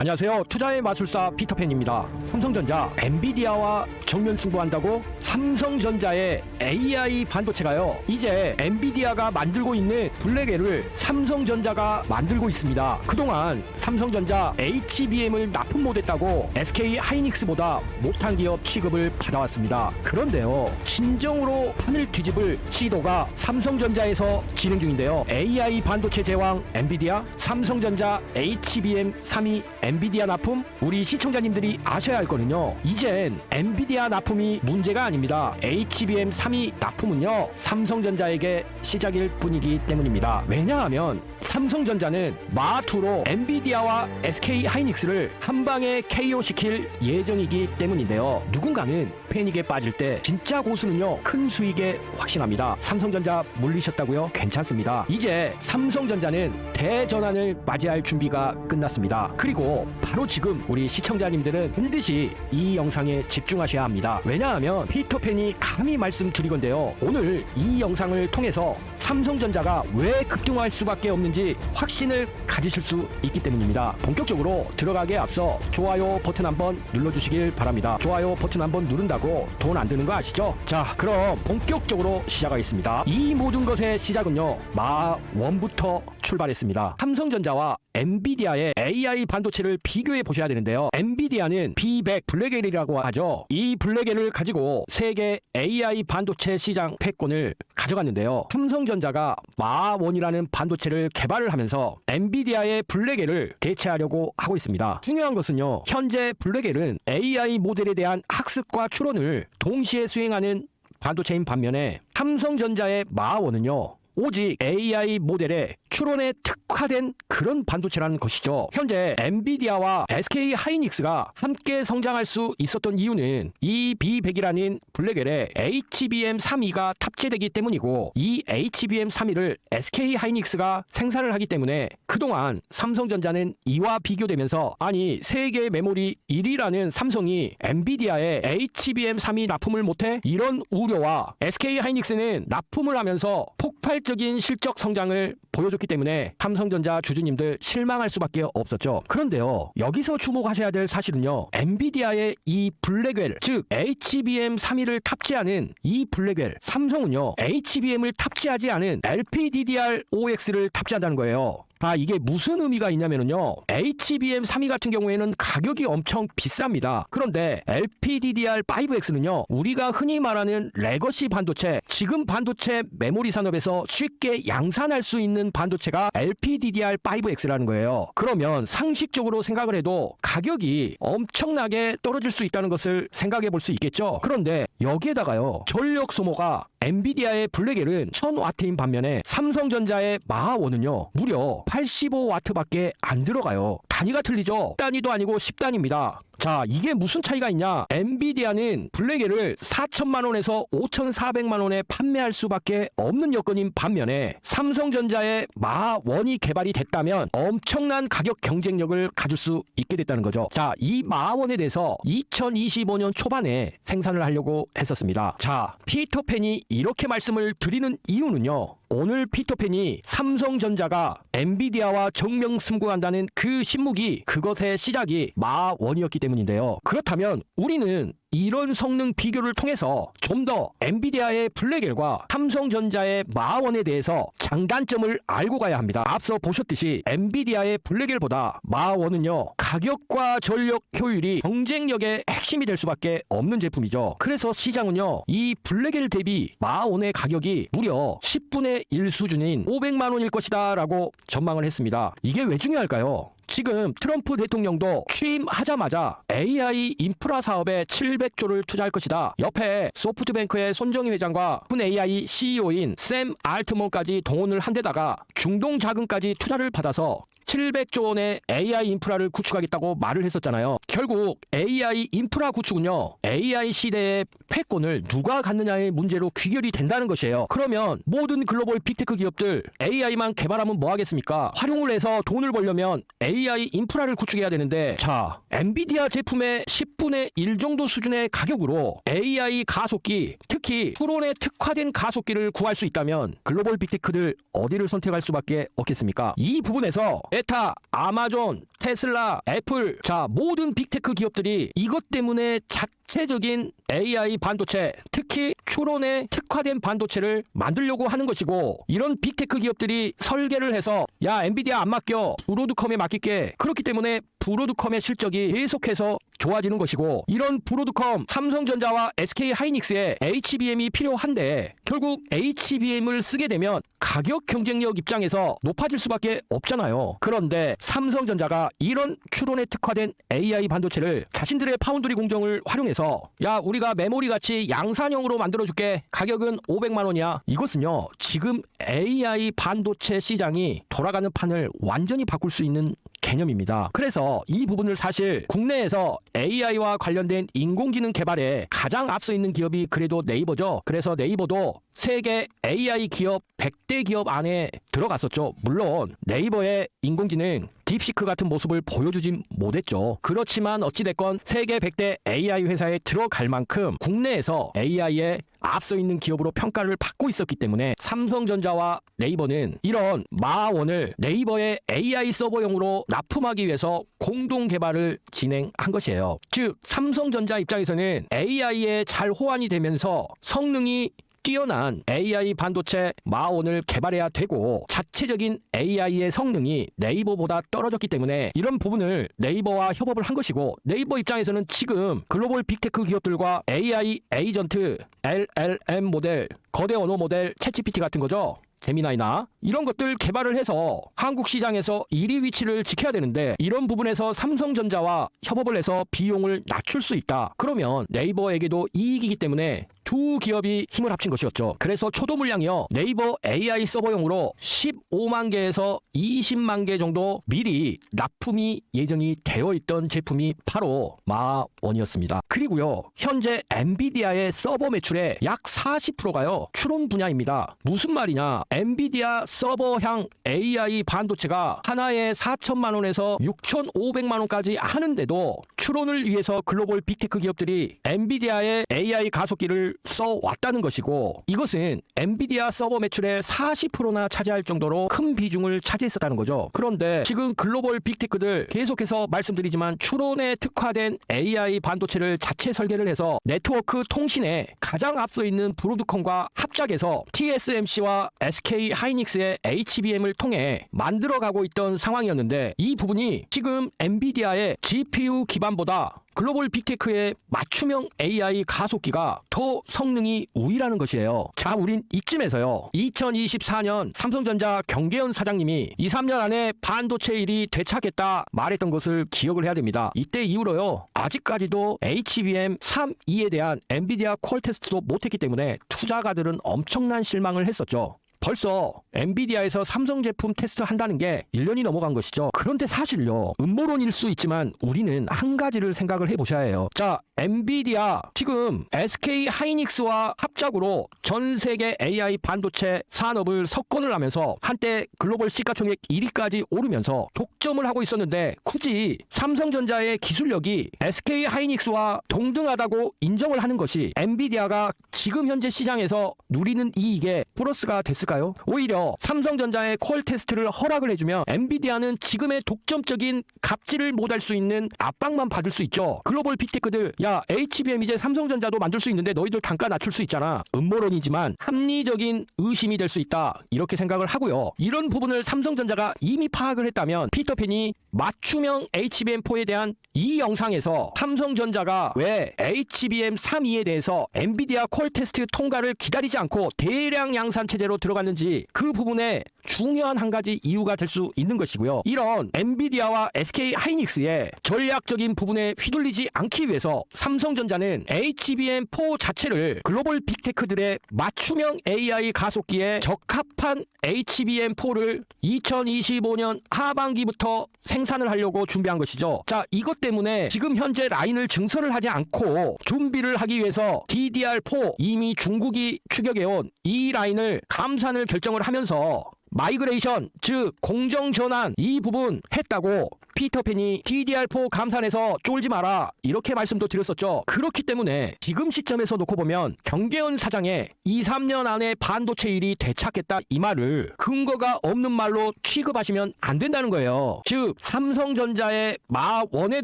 안녕하세요. 투자의 마술사 피터팬입니다. 삼성전자 엔비디아와 정면 승부한다고? 삼성전자의 AI 반도체가요, 이제 엔비디아가 만들고 있는 블랙웰을 삼성전자가 만들고 있습니다. 그동안 삼성전자 HBM을 납품 못했다고 SK 하이닉스보다 못한 기업 취급을 받아왔습니다. 그런데요, 진정으로 판을 뒤집을 시도가 삼성전자에서 진행 중인데요. AI 반도체 제왕 엔비디아, 삼성전자 HBM 3위 엔비디아 납품, 우리 시청자님들이 아셔야 할 거는요, 이젠 엔비디아 납품이 문제가 아닙니다. HBM 3위 납품은요, 삼성전자에게 시작일 뿐이기 때문입니다. 왜냐하면 삼성전자는 마2로 엔비디아와 SK 하이닉스를 한방에 KO시킬 예정이기 때문인데요. 누군가는 패닉에 빠질 때 진짜 고수는요, 큰 수익에 확신합니다. 삼성전자 물리셨다고요? 괜찮습니다. 이제 삼성전자는 대전환을 맞이할 준비가 끝났습니다. 그리고 바로 지금 우리 시청자님들은 반드시 이 영상에 집중하셔야 합니다. 왜냐하면 피터팬이 감히 말씀드리건데요, 오늘 이 영상을 통해서 삼성전자가 왜 급등할 수밖에 없는지 확신을 가지실 수 있기 때문입니다. 본격적으로 들어가기에 앞서 좋아요 버튼 한번 눌러주시길 바랍니다. 좋아요 버튼 한번 누른다고 돈 안 드는 거 아시죠? 자, 그럼 본격적으로 시작하겠습니다. 이 모든 것의 시작은요, 마1부터 출발했습니다. 삼성전자와 엔비디아의 AI 반도체를 비교해 보셔야 되는데요. 엔비디아는 B100 블랙웰이라고 하죠. 이 블랙웰을 가지고 세계 AI 반도체 시장 패권을 가져갔는데요. 삼성전자가 마1이라는 반도체를 개발을 하면서 엔비디아의 블랙웰을 대체하려고 하고 있습니다. 중요한 것은요, 현재 블랙웰은 AI 모델에 대한 학습과 추론을 동시에 수행하는 반도체인 반면에 삼성전자의 마1은요, 오직 AI 모델의 추론에 특화된 그런 반도체라는 것이죠. 현재 엔비디아와 SK 하이닉스가 함께 성장할 수 있었던 이유는 이 B100이라는 블랙웰에 HBM 3위가 탑재되기 때문이고, 이 HBM 3위를 SK 하이닉스가 생산을 하기 때문에 그동안 삼성전자는 이와 비교되면서, 아니 세계 메모리 1위라는 삼성이 엔비디아에 HBM 3위 납품을 못해? 이런 우려와 SK 하이닉스는 납품을 하면서 폭발적인 실적 성장을 보여줬기 때문에 삼성전자 주주님들 실망할 수밖에 없었죠. 그런데요, 여기서 주목하셔야 될 사실은요, 엔비디아의 이 블랙웰, 즉 HBM 3위를 탑재하는 이 블랙웰, 삼성은요 HBM을 탑재하지 않은 LPDDR5X를 탑재한다는 거예요. 이게 무슨 의미가 있냐면요, HBM 3위 같은 경우에는 가격이 엄청 비쌉니다. 그런데 LPDDR5X는요, 우리가 흔히 말하는 레거시 반도체, 지금 반도체 메모리 산업에서 쉽게 양산할 수 있는 반도체가 LPDDR5X라는 거예요. 그러면 상식적으로 생각을 해도 가격이 엄청나게 떨어질 수 있다는 것을 생각해 볼 수 있겠죠. 그런데 여기에다가요, 전력 소모가 엔비디아의 블랙웰은 1000W인 반면에 삼성전자의 마1은요 무려 85W밖에 안 들어가요. 단위가 틀리죠? 단위도 아니고 10단입니다. 자, 이게 무슨 차이가 있냐? 엔비디아는 블랙웰을 4천만원에서 5,400만원에 판매할 수밖에 없는 여건인 반면에 삼성전자의 마1이 개발이 됐다면 엄청난 가격 경쟁력을 가질 수 있게 됐다는 거죠. 자, 이 마1에 대해서 2025년 초반에 생산을 하려고 했었습니다. 자, 피터팬이 이렇게 말씀을 드리는 이유는요, 오늘 피터팬이 삼성전자가 엔비디아와 정명승부한다는 그 신무기, 그것의 시작이 마1이었기 때문인데요. 그렇다면 우리는 이런 성능 비교를 통해서 좀 더 엔비디아의 블랙웰과 삼성전자의 마1에 대해서 장단점을 알고 가야 합니다. 앞서 보셨듯이 엔비디아의 블랙웰보다 마1은요 가격과 전력 효율이 경쟁력의 핵심이 될 수밖에 없는 제품이죠. 그래서 시장은요, 이 블랙웰 대비 마1의 가격이 무려 10분의 1 수준인 500만원일 것이다 라고 전망을 했습니다. 이게 왜 중요할까요? 지금 트럼프 대통령도 취임하자마자 AI 인프라 사업에 700조를 투자할 것이다. 옆에 소프트뱅크의 손정희 회장과 AI CEO인 샘 알트먼까지 동원을 한 데다가 중동 자금까지 투자를 받아서 700조 원의 AI 인프라를 구축하겠다고 말을 했었잖아요. 결국 AI 인프라 구축은요, AI 시대의 패권을 누가 갖느냐의 문제로 귀결이 된다는 것이에요. 그러면 모든 글로벌 빅테크 기업들 AI만 개발하면 뭐 하겠습니까? 활용을 해서 돈을 벌려면 AI 인프라를 구축해야 되는데, 자, 엔비디아 제품의 10분의 1 정도 수준의 가격으로 AI 가속기, 특히 추론에 특화된 가속기를 구할 수 있다면 글로벌 빅테크들 어디를 선택할 수밖에 없겠습니까? 이 부분에서 메타, 아마존, 테슬라, 애플, 자, 모든 빅테크 기업들이 이것 때문에 자체적인 AI 반도체, 특히 추론에 특화된 반도체를 만들려고 하는 것이고, 이런 빅테크 기업들이 설계를 해서 야, 엔비디아 안 맡겨, 브로드컴에 맡길게. 그렇기 때문에 브로드컴의 실적이 계속해서 좋아지는 것이고, 이런 브로드컴, 삼성전자와 SK하이닉스의 HBM이 필요한데 결국 HBM을 쓰게 되면 가격 경쟁력 입장에서 높아질 수밖에 없잖아요. 그런데 삼성전자가 이런 추론에 특화된 AI 반도체를 자신들의 파운드리 공정을 활용해서 야, 우리가 메모리 같이 양산형으로 만들어줄게. 가격은 500만 원이야. 이것은요, 지금 AI 반도체 시장이 돌아가는 판을 완전히 바꿀 수 있는 개념입니다. 그래서 이 부분을 사실 국내에서 AI와 관련된 인공지능 개발에 가장 앞서 있는 기업이 그래도 네이버죠. 그래서 네이버도 세계 AI 기업 100대 기업 안에 들어갔었죠. 물론 네이버의 인공지능 딥시크 같은 모습을 보여주진 못했죠. 그렇지만 어찌됐건 세계 100대 AI 회사에 들어갈 만큼 국내에서 AI에 앞서 있는 기업으로 평가를 받고 있었기 때문에 삼성전자와 네이버는 이런 마원을 네이버의 AI 서버용으로 납품하기 위해서 공동 개발을 진행한 것이에요. 즉 삼성전자 입장에서는 AI에 잘 호환이 되면서 성능이 뛰어난 AI 반도체 마원을 개발해야 되고, 자체적인 AI의 성능이 네이버보다 떨어졌기 때문에 이런 부분을 네이버와 협업을 한 것이고, 네이버 입장에서는 지금 글로벌 빅테크 기업들과 AI 에이전트, LLM 모델, 거대 언어 모델, 챗GPT 같은 거죠. 제미나이나 이런 것들 개발을 해서 한국 시장에서 1위 위치를 지켜야 되는데, 이런 부분에서 삼성전자와 협업을 해서 비용을 낮출 수 있다. 그러면 네이버에게도 이익이기 때문에 두 기업이 힘을 합친 것이었죠. 그래서 초도 물량이요, 네이버 AI 서버용으로 15만 개에서 20만 개 정도 미리 납품이 예정이 되어 있던 제품이 바로 마원이었습니다. 그리고요, 현재 엔비디아의 서버 매출의 약 40%가요 추론 분야입니다. 무슨 말이냐, 엔비디아 서버향 AI 반도체가 하나에 4천만 원에서 6,500만 원까지 하는데도 추론을 위해서 글로벌 빅테크 기업들이 엔비디아의 AI 가속기를 써왔다는 것이고, 이것은 엔비디아 서버 매출의 40%나 차지할 정도로 큰 비중을 차지했었다는 거죠. 그런데 지금 글로벌 빅테크들 계속해서 말씀드리지만 추론에 특화된 AI 반도체를 자체 설계를 해서 네트워크 통신에 가장 앞서 있는 브로드컴과 합작해서 TSMC와 SK하이닉스의 HBM을 통해 만들어가고 있던 상황이었는데, 이 부분이 지금 엔비디아의 GPU 기반보다 글로벌 빅테크의 맞춤형 AI 가속기가 더 성능이 우위라는 것이에요. 자, 우린 이쯤에서요, 2024년 삼성전자 경계현 사장님이 2, 3년 안에 반도체 일이 되찾겠다 말했던 것을 기억을 해야 됩니다. 이때 이후로요, 아직까지도 HBM 3.2에 대한 엔비디아 퀄 테스트도 못했기 때문에 투자가들은 엄청난 실망을 했었죠. 벌써 엔비디아에서 삼성 제품 테스트 한다는 게 1년이 넘어간 것이죠. 그런데 사실요, 음모론일 수 있지만 우리는 한 가지를 생각을 해보셔야 해요. 자, 엔비디아 지금 SK하이닉스와 합작으로 전 세계 AI 반도체 산업을 석권을 하면서 한때 글로벌 시가총액 1위까지 오르면서 독점을 하고 있었는데, 굳이 삼성전자의 기술력이 SK하이닉스와 동등하다고 인정을 하는 것이 엔비디아가 지금 현재 시장에서 누리는 이익에 플러스가 됐을까요? 오히려 삼성전자의 퀄 테스트를 허락을 해주면 엔비디아는 지금의 독점적인 갑질을 못할 수 있는 압박만 받을 수 있죠. 글로벌 빅테크들, 야, HBM 이제 삼성전자도 만들 수 있는데 너희들 단가 낮출 수 있잖아. 음모론이지만 합리적인 의심이 될 수 있다, 이렇게 생각을 하고요. 이런 부분을 삼성전자가 이미 파악을 했다면 피터팬이 맞춤형 HBM4에 대한 이 영상에서 삼성전자가 왜 HBM 3.2에 대해서 엔비디아 퀄 테스트 통과를 기다리지 않고 대량 양산 체제로 들어갔는지, 그 부분에 중요한 한 가지 이유가 될 수 있는 것이고요. 이런 엔비디아와 SK하이닉스의 전략적인 부분에 휘둘리지 않기 위해서 삼성전자는 HBM4 자체를 글로벌 빅테크들의 맞춤형 AI 가속기에 적합한 HBM4를 2025년 하반기부터 생산을 하려고 준비한 것이죠. 자, 이것 때문에 지금 현재 라인을 증설을 하지 않고 준비를 하기 위해서 DDR4 이미 중국이 추격해온 이 라인을 감산을 결정을 하면서 마이그레이션, 즉 공정 전환 이 부분 했다고 피터팬이 DDR4 감산해서 쫄지 마라 이렇게 말씀도 드렸었죠. 그렇기 때문에 지금 시점에서 놓고 보면 경계원 사장의 2, 3년 안에 반도체 일이 되찾겠다 이 말을 근거가 없는 말로 취급하시면 안 된다는 거예요. 즉 삼성전자의 마1에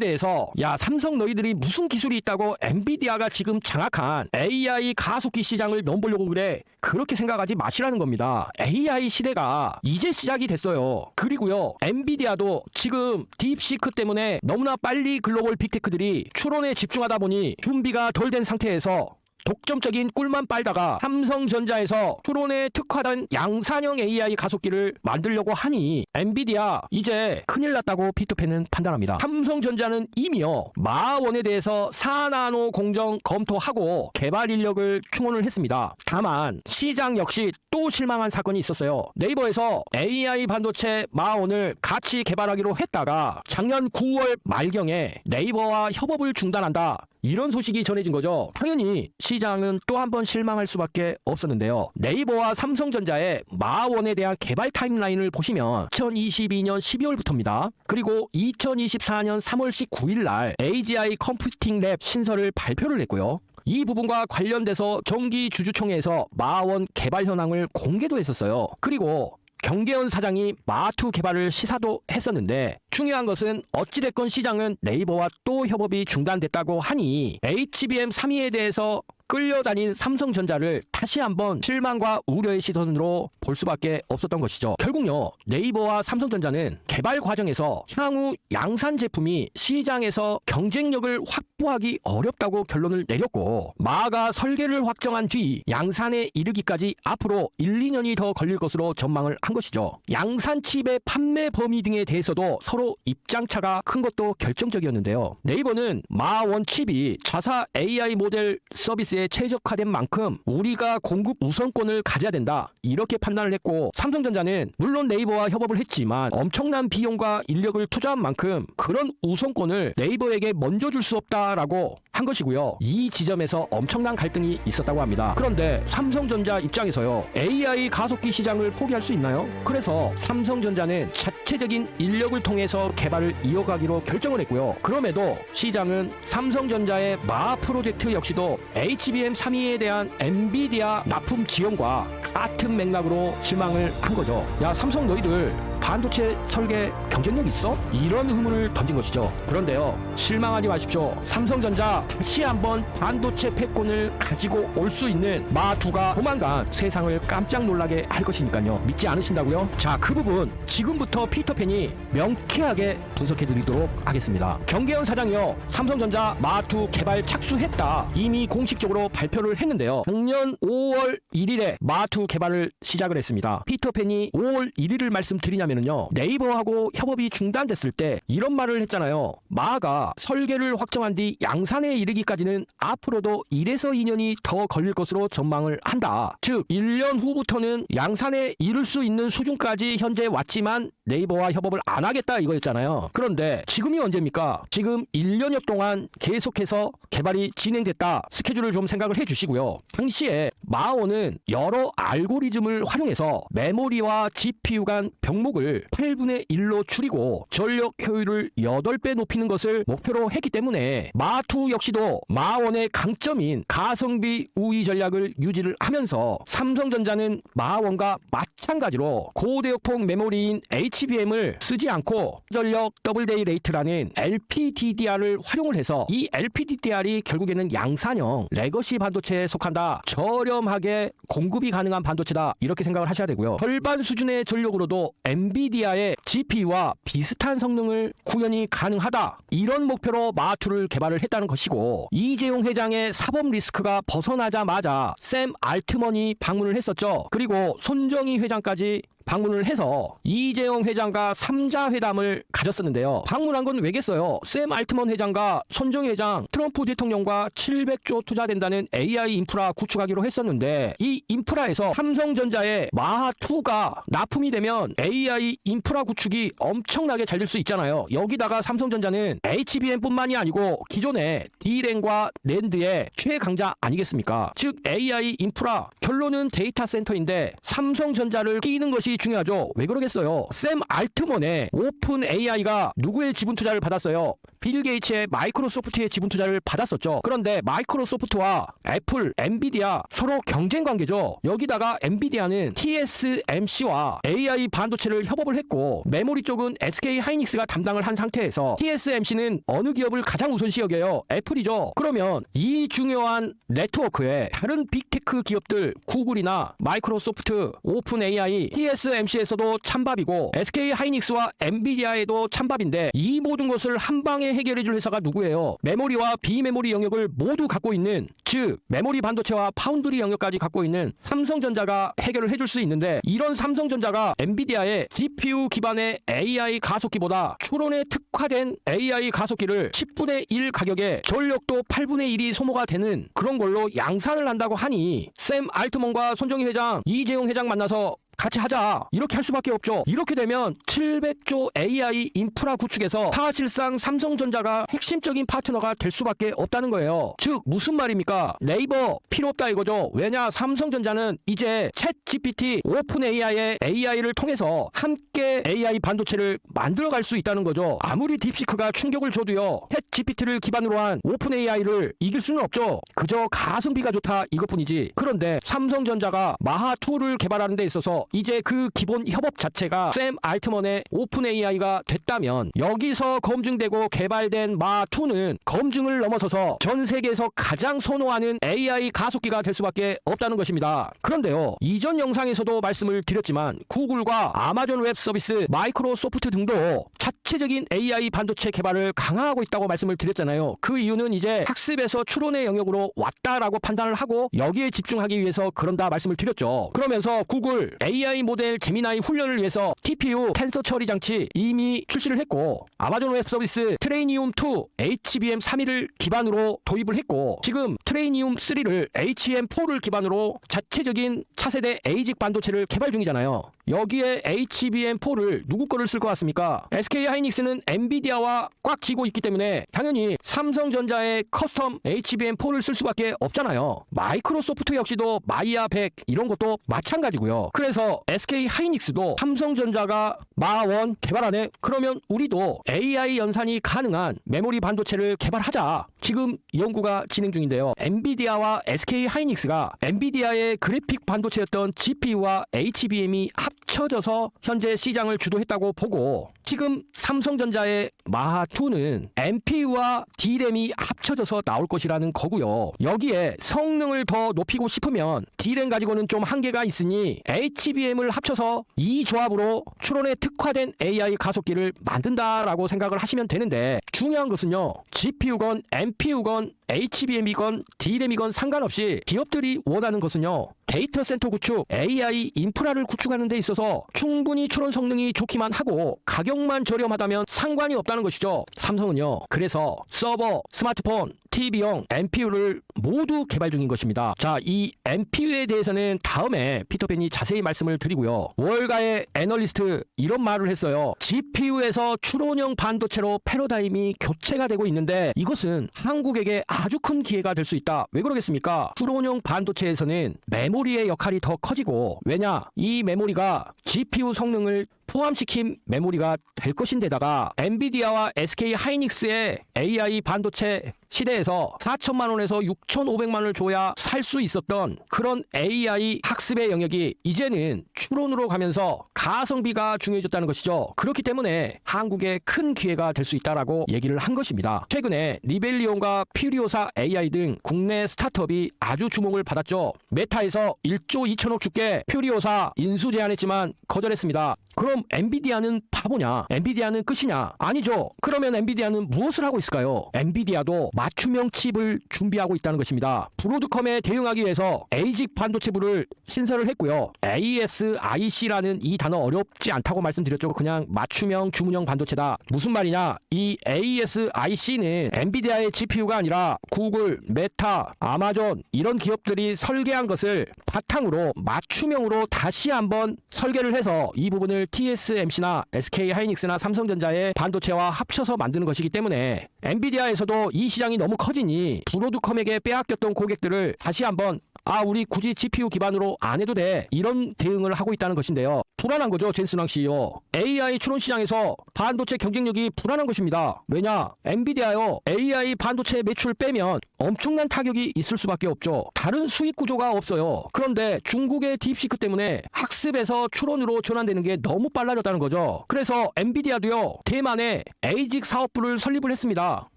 대해서 야 삼성 너희들이 무슨 기술이 있다고 엔비디아가 지금 장악한 AI 가속기 시장을 넘보려고 그래. 그렇게 생각하지 마시라는 겁니다. AI 시대가 이제 시작이 됐어요. 그리고요 엔비디아도 지금 딥시크 때문에 너무나 빨리 글로벌 빅테크들이 추론에 집중하다 보니 준비가 덜 된 상태에서 독점적인 꿀만 빨다가 삼성전자에서 추론에 특화된 양산형 AI 가속기를 만들려고 하니 엔비디아 이제 큰일 났다고 피터팬은 판단합니다. 삼성전자는 이미요 마1에 대해서 4나노 공정 검토하고 개발 인력을 충원을 했습니다. 다만 시장 역시 또 실망한 사건이 있었어요. 네이버에서 AI 반도체 마1을 같이 개발하기로 했다가 작년 9월 말경에 네이버와 협업을 중단한다. 이런 소식이 전해진 거죠. 당연히 시장은 또 한 번 실망할 수밖에 없었는데요. 네이버와 삼성전자의 마1에 대한 개발 타임라인을 보시면 2022년 12월부터입니다. 그리고 2024년 3월 19일 날 AGI 컴퓨팅 랩 신설을 발표를 했고요. 이 부분과 관련돼서 정기주주총회에서 마1 개발 현황을 공개도 했었어요. 그리고 경계원 사장이 마2 개발을 시사도 했었는데 중요한 것은 어찌됐건 시장은 네이버와 또 협업이 중단됐다고 하니 HBM 3위에 대해서 끌려다닌 삼성전자를 다시 한번 실망과 우려의 시선으로 볼 수밖에 없었던 것이죠. 결국요 네이버와 삼성전자는 개발 과정에서 향후 양산 제품이 시장에서 경쟁력을 확보하기 어렵다고 결론을 내렸고 마가 설계를 확정한 뒤 양산에 이르기까지 앞으로 1, 2년이 더 걸릴 것으로 전망을 한 것이죠. 양산 칩의 판매 범위 등에 대해서도 서로 입장차가 큰 것도 결정적이었는데요. 네이버는 마1 칩이 자사 AI 모델 서비스에 최적화된 만큼 우리가 공급 우선권을 가져야 된다 이렇게 판단을 했고 삼성전자는 물론 네이버와 협업을 했지만 엄청난 비용과 인력을 투자한 만큼 그런 우선권을 네이버에게 먼저 줄 수 없다라고 한 것이고요. 이 지점에서 엄청난 갈등이 있었다고 합니다. 그런데 삼성전자 입장에서요 AI 가속기 시장을 포기할 수 있나요? 그래서 삼성전자는 자체적인 인력을 통해서 개발을 이어가기로 결정을 했고요. 그럼에도 시장은 삼성전자의 마 프로젝트 역시도 HBM 3위에 대한 엔비디아 납품 지원과 같은 맥락으로 실망을 한 거죠. 야 삼성 너희들 반도체 설계 경쟁력 있어? 이런 의문을 던진 것이죠. 그런데요 실망하지 마십시오. 삼성전자 다시 한번 반도체 패권을 가지고 올 수 있는 마2가 조만간 세상을 깜짝 놀라게 할 것이니까요. 믿지 않으신다고요? 자, 그 부분 지금부터 피터팬이 명쾌하게 분석해 드리도록 하겠습니다. 경계원 사장이요 삼성전자 마2 개발 착수했다 이미 공식적으로 발표를 했는데요. 작년 5월 1일에 마2 개발을 시작을 했습니다. 피터팬이 5월 1일을 말씀드리냐면요 네이버하고 협업이 중단됐을 때 이런 말을 했잖아요. 마가 설계를 확정한 뒤 양산에 이르기까지는 앞으로도 1에서 2년이 더 걸릴 것으로 전망을 한다. 즉 1년 후부터는 양산에 이를 수 있는 수준까지 현재 왔지만 네이버와 협업을 안 하겠다 이거였잖아요. 그런데 지금이 언제입니까? 지금 1년여 동안 계속해서 개발이 진행됐다. 스케줄을 좀 생각을 해주시고요. 당시에 마1은 여러 알고리즘을 활용해서 메모리와 GPU 간 병목을 8분의 1로 줄이고 전력 효율을 8배 높이는 것을 목표로 했기 때문에 마2 역시도 마1의 강점인 가성비 우위 전략을 유지를 하면서 삼성전자는 마1과 마찬가지로 고대역폭 메모리인 HBM을 쓰지 않고 전력 더블데이 레이트라는 LPDDR을 활용을 해서 이 LPDDR이 결국에는 양산형 레거시 반도체에 속한다. 저렴하게 공급이 가능한 반도체다. 이렇게 생각을 하셔야 되고요. 절반 수준의 전력으로도 엔비디아의 GPU와 비슷한 성능을 구현이 가능하다. 이런 목표로 마2를 개발을 했다는 것이고 이재용 회장의 사법 리스크가 벗어나자마자 샘 알트먼이 방문을 했었죠. 그리고 손정희 회장까지 방문을 해서 이재용 회장과 3자 회담을 가졌었는데요. 방문한 건 왜겠어요? 샘 알트먼 회장과 손정희 회장 트럼프 대통령과 700조 투자된다는 AI 인프라 구축하기로 했었는데 이 인프라에서 삼성전자의 마2가 납품이 되면 AI 인프라 구축이 엄청나게 잘 될 수 있잖아요. 여기다가 삼성전자는 HBM뿐만이 아니고 기존의 D램과 낸드의 최강자 아니겠습니까? 즉 AI 인프라 결론은 데이터 센터인데 삼성전자를 끼는 것이 중요하죠. 왜 그러겠어요? 샘 알트먼의 오픈 AI가 누구의 지분 투자를 받았어요? 빌 게이츠의 마이크로소프트의 지분 투자를 받았었죠. 그런데 마이크로소프트와 애플, 엔비디아 서로 경쟁 관계죠. 여기다가 엔비디아는 TSMC와 AI 반도체를 협업을 했고 메모리 쪽은 SK 하이닉스가 담당을 한 상태에서 TSMC는 어느 기업을 가장 우선시 여겨요? 애플이죠. 그러면 이 중요한 네트워크에 다른 빅테크 기업들 구글이나 마이크로소프트, 오픈 AI, TSMC에서도 찬밥이고 SK 하이닉스와 엔비디아에도 찬밥인데 이 모든 것을 한 방에 해결해줄 회사가 누구예요? 메모리와 비메모리 영역을 모두 갖고 있는, 즉 메모리 반도체와 파운드리 영역까지 갖고 있는 삼성전자가 해결을 해줄 수 있는데, 이런 삼성전자가 엔비디아의 GPU 기반의 AI 가속기보다 추론에 특화된 AI 가속기를 10분의 1 가격에 전력도 8분의 1이 소모가 되는 그런 걸로 양산을 한다고 하니 샘 알트먼과 손정희 회장, 이재용 회장 만나서 같이 하자 이렇게 할 수밖에 없죠. 이렇게 되면 700조 AI 인프라 구축에서 사실상 삼성전자가 핵심적인 파트너가 될 수밖에 없다는 거예요. 즉 무슨 말입니까? 네이버 필요 없다 이거죠. 왜냐, 삼성전자는 이제 챗 GPT, 오픈 AI의 AI를 통해서 함께 AI 반도체를 만들어갈 수 있다는 거죠. 아무리 딥시크가 충격을 줘도요, 챗 GPT를 기반으로 한 오픈 AI를 이길 수는 없죠. 그저 가성비가 좋다 이것뿐이지. 그런데 삼성전자가 마하2를 개발하는 데 있어서 이제 그 기본 협업 자체가 샘 알트먼의 오픈 AI가 됐다면 여기서 검증되고 개발된 마2는 검증을 넘어서서 전 세계에서 가장 선호하는 AI 가속기가 될 수밖에 없다는 것입니다. 그런데요, 이전 영상에서도 말씀을 드렸지만 구글과 아마존 웹 서비스, 마이크로소프트 등도 자체적인 AI 반도체 개발을 강화하고 있다고 말씀을 드렸잖아요. 그 이유는 이제 학습에서 추론의 영역으로 왔다라고 판단을 하고 여기에 집중하기 위해서 그런다 말씀을 드렸죠. 그러면서 구글 AI 모델 제미나이 훈련을 위해서 TPU 텐서 처리 장치 이미 출시를 했고, 아마존 웹 서비스 트레이니움 2 HBM 3를 기반으로 도입을 했고, 지금 트레이니움 3를 HM4를 기반으로 자체적인 차세대 에이직 반도체를 개발 중이잖아요. 여기에 HBM4를 누구 거를 쓸 것 같습니까? SK 하이닉스는 엔비디아와 꽉 쥐고 있기 때문에 당연히 삼성전자의 커스텀 HBM4를 쓸 수밖에 없잖아요. 마이크로소프트 역시도 마이아 100 이런 것도 마찬가지고요. 그래서 SK 하이닉스도 삼성전자가 마1 개발하네? 그러면 우리도 AI 연산이 가능한 메모리 반도체를 개발하자. 지금 연구가 진행 중인데요. 엔비디아와 SK 하이닉스가 엔비디아의 그래픽 반도체였던 GPU와 HBM이 합쳐져서 현재 시장을 주도했다고 보고, 지금 삼성전자의 마하2는 NPU와 D램이 합쳐져서 나올 것이라는 거고요. 여기에 성능을 더 높이고 싶으면 D램 가지고는 좀 한계가 있으니 HBM을 합쳐서 이 조합으로 추론에 특화된 AI 가속기를 만든다라고 생각을 하시면 되는데, 중요한 것은요, GPU건 NPU건 HBM이건 D램이건 상관없이 기업들이 원하는 것은요, 데이터 센터 구축, AI 인프라를 구축하는 데 있어서 충분히 추론 성능이 좋기만 하고 가격만 저렴하다면 상관이 없다는 것이죠. 삼성은요. 그래서 서버, 스마트폰, TV용 NPU를 모두 개발 중인 것입니다. 자, 이 NPU에 대해서는 다음에 피터팬이 자세히 말씀을 드리고요. 월가의 애널리스트 이런 말을 했어요. GPU에서 추론형 반도체로 패러다임이 교체가 되고 있는데 이것은 한국에게 아주 큰 기회가 될 수 있다. 왜 그러겠습니까? 추론형 반도체에서는 메모리의 역할이 더 커지고, 왜냐? 이 메모리가 GPU 성능을 포함시킨 메모리가 될 것인데다가 엔비디아와 SK 하이닉스의 AI 반도체 시대에서 4천만 원에서 6,500만 원을 줘야 살 수 있었던 그런 AI 학습의 영역이 이제는 추론으로 가면서 가성비가 중요해졌다는 것이죠. 그렇기 때문에 한국에 큰 기회가 될 수 있다라고 얘기를 한 것입니다. 최근에 리벨리온과 퓨리오사 AI 등 국내 스타트업이 아주 주목을 받았죠. 메타에서 1조 2천억 줄게 퓨리오사 인수 제안했지만 거절했습니다. 그럼 엔비디아는 바보냐? 엔비디아는 끝이냐? 아니죠. 그러면 엔비디아는 무엇을 하고 있을까요? 엔비디아도 맞춤형 칩을 준비하고 있다는 것입니다. 브로드컴에 대응하기 위해서 에이직 반도체부를 신설을 했고요. ASIC라는 이 단어 어렵지 않다고 말씀드렸죠. 그냥 맞춤형 주문형 반도체다. 무슨 말이냐? 이 ASIC는 엔비디아의 GPU가 아니라 구글, 메타, 아마존 이런 기업들이 설계한 것을 바탕으로 맞춤형으로 다시 한번 설계를 해서 이 부분을 TSMC나 SK 하이닉스나 삼성전자의 반도체와 합쳐서 만드는 것이기 때문에 엔비디아에서도 이 시장이 너무 커지니 브로드컴에게 빼앗겼던 고객들을 다시 한번 우리 굳이 GPU 기반으로 안 해도 돼. 이런 대응을 하고 있다는 것인데요. 불안한 거죠, 젠슨왕 CEO. AI 추론 시장에서 반도체 경쟁력이 불안한 것입니다. 왜냐? 엔비디아요. AI 반도체 매출 빼면 엄청난 타격이 있을 수밖에 없죠. 다른 수익 구조가 없어요. 그런데 중국의 딥시크 때문에 학습에서 추론으로 전환되는 게 너무 빨라졌다는 거죠. 그래서 엔비디아도요, 대만에 에이직 사업부를 설립을 했습니다.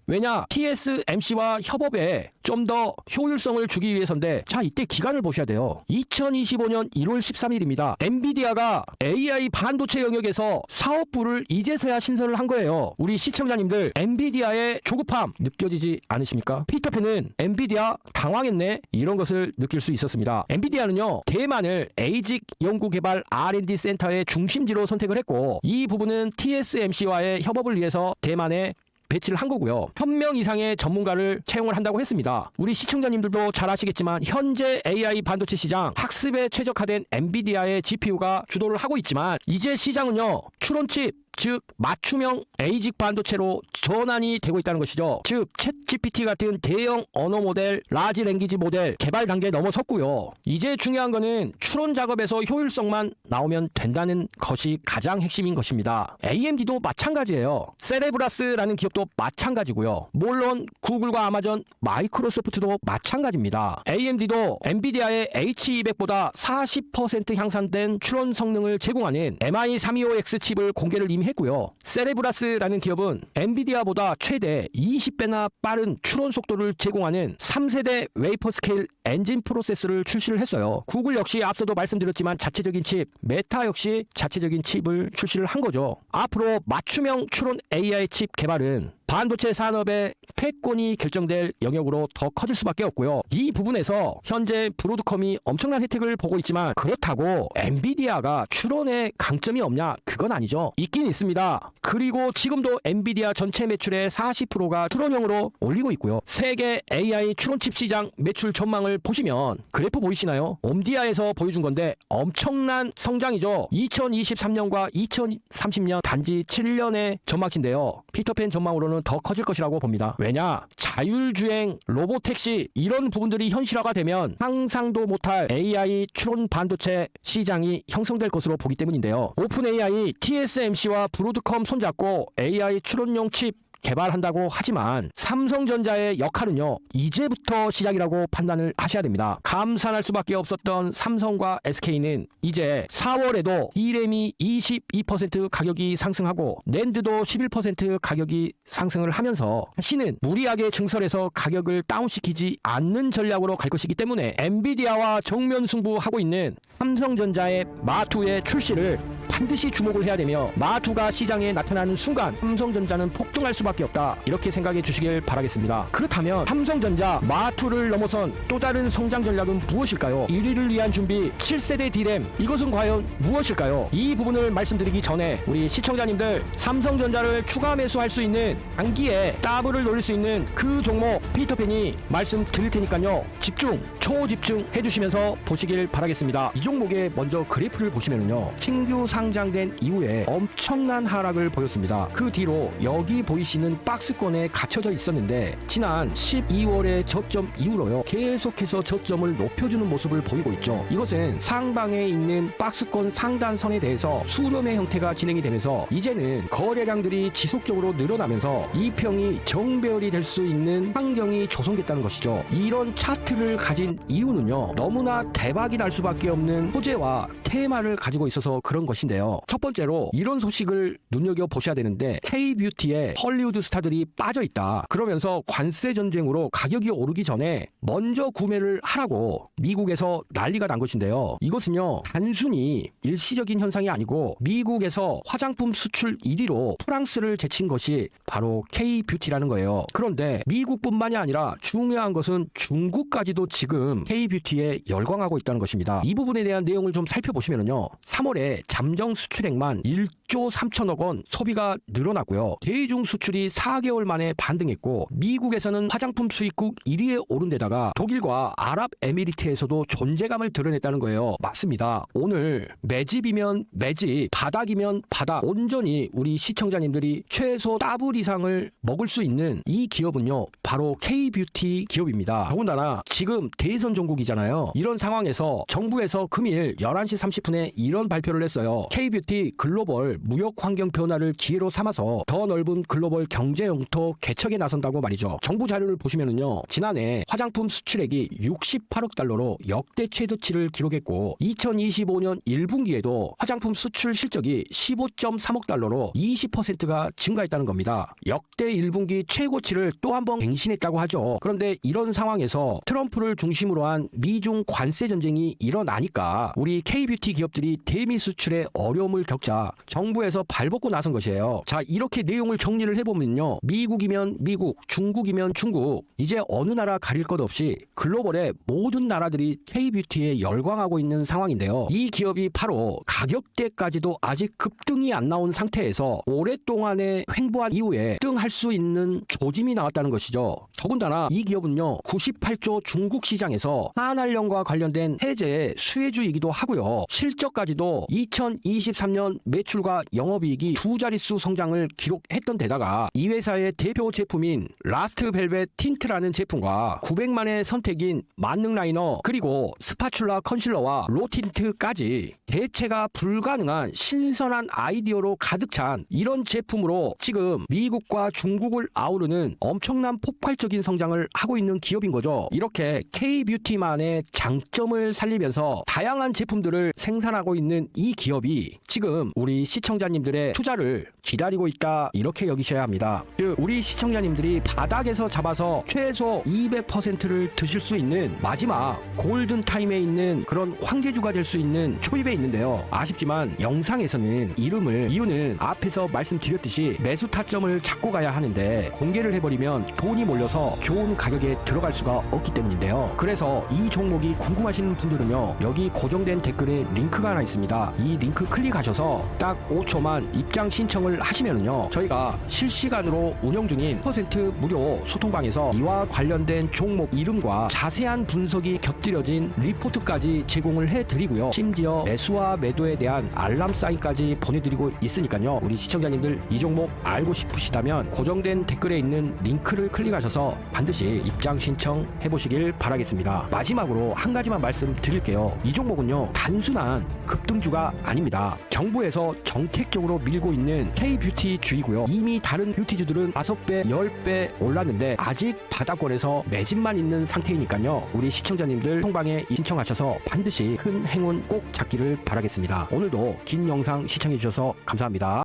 왜냐? TSMC와 협업에 좀 더 효율성을 주기 위해서인데, 자, 이때 기간을 보셔야 돼요. 2025년 1월 13일입니다. 엔비디아가 AI 반도체 영역에서 사업부를 이제서야 신설을 한 거예요. 우리 시청자님들, 엔비디아의 조급함 느껴지지 않으십니까? 피터팬은 엔비디아 당황했네, 이런 것을 느낄 수 있었습니다. 엔비디아는요, 대만을 에이직 연구개발 R&D 센터의 중심지로 선택을 했고, 이 부분은 TSMC와의 협업을 위해서 대만에 배치를 한 거고요. 1000명 이상의 전문가를 채용을 한다고 했습니다. 우리 시청자님들도 잘 아시겠지만 현재 AI 반도체 시장, 학습에 최적화된 엔비디아의 GPU가 주도를 하고 있지만, 이제 시장은요, 추론칩, 즉 맞춤형 에이직 반도체로 전환이 되고 있다는 것이죠. 즉 챗GPT 같은 대형 언어 모델, 라지 랭귀지 모델 개발 단계에 넘어섰고요. 이제 중요한 거는 추론 작업에서 효율성만 나오면 된다는 것이 가장 핵심인 것입니다. AMD도 마찬가지예요. 세레브라스라는 기업도 마찬가지고요. 물론 구글과 아마존, 마이크로소프트도 마찬가지입니다. AMD도 엔비디아의 H200보다 40% 향상된 추론 성능을 제공하는 MI325X 칩을 공개를 이미 했고요. 세레브라스라는 기업은 엔비디아보다 최대 20배나 빠른 추론 속도를 제공하는 3세대 웨이퍼 스케일 엔진 프로세서를 출시를 했어요. 구글 역시 앞서도 말씀드렸지만 자체적인 칩, 메타 역시 자체적인 칩을 출시를 한 거죠. 앞으로 맞춤형 추론 AI 칩 개발은 반도체 산업의 패권이 결정될 영역으로 더 커질 수밖에 없고요. 이 부분에서 현재 브로드컴이 엄청난 혜택을 보고 있지만, 그렇다고 엔비디아가 추론에 강점이 없냐? 그건 아니죠. 있긴 있습니다. 그리고 지금도 엔비디아 전체 매출의 40%가 추론형으로 올리고 있고요. 세계 AI 추론칩 시장 매출 전망을 보시면 그래프 보이시나요? 옴디아에서 보여준 건데 엄청난 성장이죠. 2023년과 2030년 단지 7년의 전망치인데요. 피터팬 전망으로는 더 커질 것이라고 봅니다. 왜냐? 자율주행, 로보택시 이런 부분들이 현실화가 되면 상상도 못할 AI 추론 반도체 시장이 형성될 것으로 보기 때문인데요. 오픈 AI, TSMC와 브로드컴 손잡고 AI 추론용 칩 개발한다고 하지만 삼성전자의 역할은요, 이제부터 시작이라고 판단을 하셔야 됩니다. 감산할 수밖에 없었던 삼성과 SK는 이제 4월에도 D램이 22% 가격이 상승하고 낸드도 11% 가격이 상승을 하면서 다시는 무리하게 증설해서 가격을 다운시키지 않는 전략으로 갈 것이기 때문에 엔비디아와 정면 승부하고 있는 삼성전자의 마2의 출시를 반드시 주목을 해야 되며, 마2가 시장에 나타나는 순간 삼성전자는 폭등할 수밖에 없다, 이렇게 생각해 주시길 바라겠습니다. 그렇다면 삼성전자 마2를 넘어선 또 다른 성장 전략은 무엇일까요? 1위를 위한 준비, 7세대 D램, 이것은 과연 무엇일까요? 이 부분을 말씀드리기 전에 우리 시청자님들, 삼성전자를 추가 매수할 수 있는 단기에 더블을 노릴 수 있는 그 종목 피터팬이 말씀드릴 테니까요, 집중, 초집중 해주시면서 보시길 바라겠습니다. 이 종목의 먼저 그래프를 보시면은요, 신규 상장된 이후에 엄청난 하락을 보였습니다. 그 뒤로 여기 보이시는 박스권에 갇혀져 있었는데 지난 12월의 저점 이후로요, 계속해서 저점을 높여주는 모습을 보이고 있죠. 이것은 상방에 있는 박스권 상단선에 대해서 수렴의 형태가 진행이 되면서 이제는 거래량들이 지속적으로 늘어나면서 이평이 정배열이 될 수 있는 환경이 조성됐다는 것이죠. 이런 차트를 가진 이유는요, 너무나 대박이 날 수밖에 없는 소재와 테마를 가지고 있어서 그런 것인데요. 첫 번째로 이런 소식을 눈여겨보셔야 되는데, K-뷰티에 헐리우드 스타들이 빠져있다, 그러면서 관세 전쟁으로 가격이 오르기 전에 먼저 구매를 하라고 미국에서 난리가 난 것인데요. 이것은요, 단순히 일시적인 현상이 아니고 미국에서 화장품 수출 1위로 프랑스를 제친 것이 바로 K-뷰티라는 거예요. 그런데 미국뿐만이 아니라 중요한 것은 중국까지도 지금 K-뷰티에 열광하고 있다는 것입니다. 이 부분에 대한 내용을 좀 살펴보시면요, 3월에 잠정 예정 수출액만 1조 3천억 원 소비가 늘어났고요. 대중 수출이 4개월 만에 반등했고 미국에서는 화장품 수입국 1위에 오른 데다가 독일과 아랍에미리트에서도 존재감을 드러냈다는 거예요. 맞습니다. 오늘 매집이면 매집, 바닥이면 바닥, 온전히 우리 시청자님들이 최소 더블 이상을 먹을 수 있는 이 기업은요, 바로 K뷰티 기업입니다. 더군다나 지금 대선 정국이잖아요. 이런 상황에서 정부에서 금일 11시 30분에 이런 발표를 했어요. K뷰티 글로벌 무역 환경 변화를 기회로 삼아서 더 넓은 글로벌 경제 영토 개척에 나선다고 말이죠. 정부 자료를 보시면은요, 지난해 화장품 수출액이 68억 달러로 역대 최저치를 기록했고 2025년 1분기에도 화장품 수출 실적이 15.3억 달러로 20%가 증가했다는 겁니다. 역대 1분기 최고치를 또 한 번 갱신했다고 하죠. 그런데 이런 상황에서 트럼프를 중심으로 한 미중 관세 전쟁이 일어나니까 우리 K뷰티 기업들이 대미 수출에 어려움을 겪자 정부에서 발벗고 나선 것이에요. 자, 이렇게 내용을 정리를 해보면요, 미국이면 미국, 중국이면 중국, 이제 어느 나라 가릴 것 없이 글로벌의 모든 나라들이 K뷰티에 열광하고 있는 상황인데요. 이 기업이 바로 가격대까지도 아직 급등이 안 나온 상태에서 오랫동안에 횡보한 이후에 급등할 수 있는 조짐이 나왔다는 것이죠. 더군다나 이 기업은요, 98조 중국 시장에서 한한령과 관련된 해제 수혜주이기도 하고요. 실적까지도 2023년 매출과 영업이익이 두 자릿수 성장을 기록했던 데다가 이 회사의 대표 제품인 라스트벨벳 틴트라는 제품과 900만의 선택인 만능 라이너, 그리고 스파츌라 컨실러와 로틴트까지 대체가 불가능한 신선한 아이디어로 가득 찬 이런 제품으로 지금 미국과 중국을 아우르는 엄청난 폭발적인 성장을 하고 있는 기업인 거죠. 이렇게 K뷰티만의 장점을 살리면서 다양한 제품들을 생산하고 있는 이 기업이 지금 우리 시청자님들의 투자를 기다리고 있다, 이렇게 여기셔야 합니다. 즉, 우리 시청자님들이 바닥에서 잡아서 최소 200%를 드실 수 있는 마지막 골든타임에 있는 그런 황제주가 될 수 있는 초입에 있는데요. 아쉽지만 영상에서는 이유는 앞에서 말씀드렸듯이 매수 타점을 잡고 가야 하는데 공개를 해버리면 돈이 몰려서 좋은 가격에 들어갈 수가 없기 때문인데요. 그래서 이 종목이 궁금하신 분들은요, 여기 고정된 댓글에 링크가 하나 있습니다. 이 링크 클릭하셔서 딱 5초만 입장 신청을 하시면은요, 저희가 실시간으로 운영 중인 100% 무료 소통방에서 이와 관련된 종목 이름과 자세한 분석이 곁들여진 리포트까지 제공을 해드리고요. 심지어 매수와 매도에 대한 알람 사인까지 보내드리고 있으니까요. 우리 시청자님들 이 종목 알고 싶으시다면 고정된 댓글에 있는 링크를 클릭하셔서 반드시 입장 신청해 보시길 바라겠습니다. 마지막으로 한 가지만 말씀드릴게요. 이 종목은요, 단순한 급등주가 아닙니다. 정부에서 정책적으로 밀고 있는 K뷰티 주이고요. 이미 다른 뷰티주들은 5배, 10배 올랐는데 아직 바닥권에서 매집만 있는 상태이니까요. 우리 시청자님들 통방에 신청하셔서 반드시 큰 행운 꼭 잡기를 바라겠습니다. 오늘도 긴 영상 시청해 주셔서 감사합니다.